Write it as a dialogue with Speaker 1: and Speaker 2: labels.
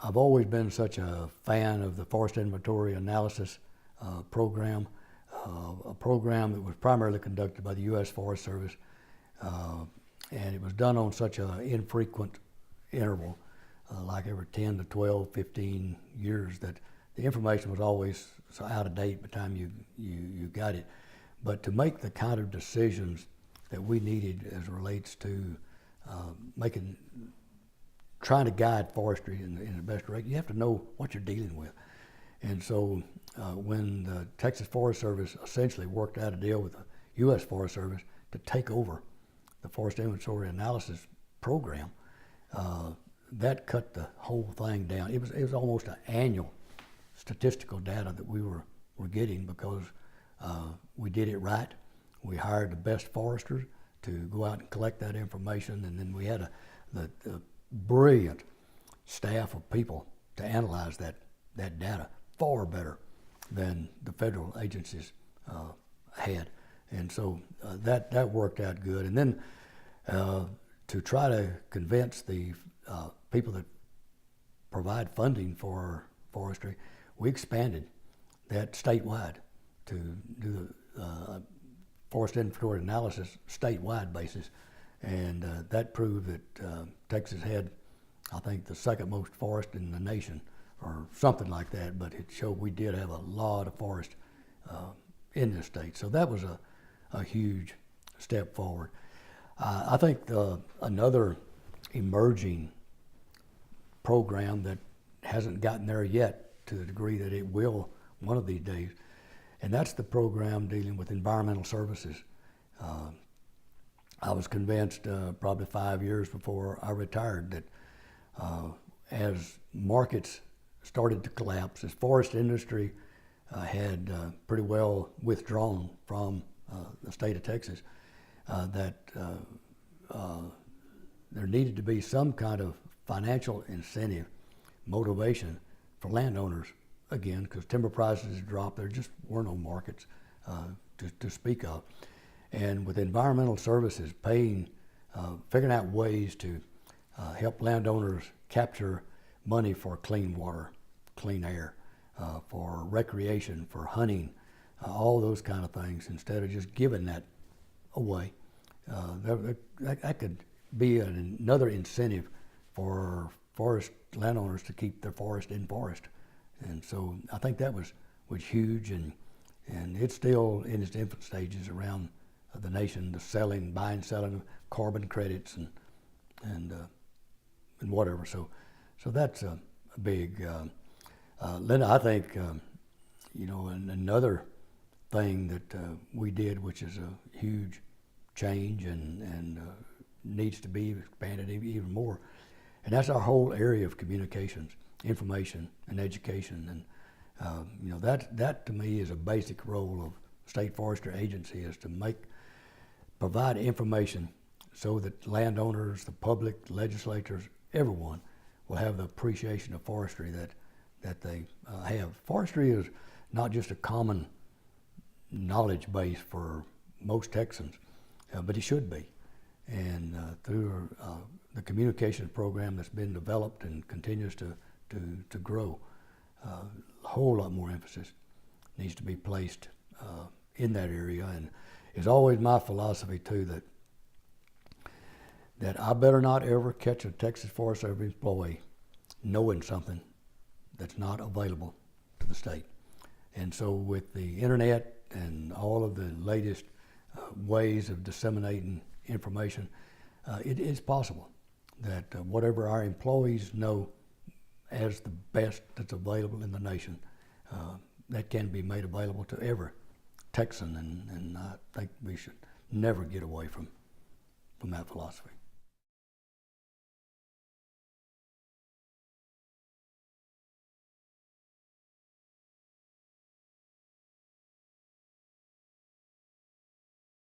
Speaker 1: I've always been such a fan of the Forest Inventory Analysis program, a program that was primarily conducted by the U.S. Forest Service, and it was done on such an infrequent interval, like every 10 to 12, 15 years, that the information was always so out of date by the time you got it. But to make the kind of decisions that we needed as it relates to trying to guide forestry in the best direction, you have to know what you're dealing with. And so when the Texas Forest Service essentially worked out a deal with the U.S. Forest Service to take over the Forest Inventory Analysis program, that cut the whole thing down. It was almost an annual statistical data that we were getting, because we did it right. We hired the best foresters to go out and collect that information, and then we had the brilliant staff of people to analyze that data, far better than the federal agencies had. And so that worked out good. And then to try to convince the people that provide funding for forestry, we expanded that statewide to do the forest inventory analysis statewide basis. And that proved that Texas had, I think, the second most forest in the nation, or something like that, but it showed we did have a lot of forest in this state. So that was a huge step forward. I think another emerging program that hasn't gotten there yet to the degree that it will one of these days, and that's the program dealing with environmental services. I was convinced probably 5 years before I retired that as markets started to collapse, as forest industry had pretty well withdrawn from the state of Texas, that there needed to be some kind of financial incentive, motivation for landowners, again, because timber prices had dropped. There just were no markets to speak of. And with environmental services, figuring out ways to help landowners capture money for clean water, clean air, for recreation, for hunting, all those kind of things, instead of just giving that away. That could be another incentive for forest landowners to keep their forest in forest. And so I think that was huge, and it's still in its infant stages around the nation, the buying, selling of carbon credits and whatever. So that's a big, Linda, I think, another thing that we did, which is a huge change and needs to be expanded even more, and that's our whole area of communications, information, and education. And that to me is a basic role of State Forestry Agency, is to provide information so that landowners, the public, legislators, everyone will have the appreciation of forestry that they have. Forestry is not just a common knowledge base for most Texans, but it should be. And through the communications program that's been developed and continues to grow, a whole lot more emphasis needs to be placed in that area. And it's always my philosophy too that I better not ever catch a Texas Forest Service employee knowing something that's not available to the state. And so with the internet and all of the latest ways of disseminating information, it is possible that whatever our employees know as the best that's available in the nation, that can be made available to every Texan, and I think we should never get away from that philosophy.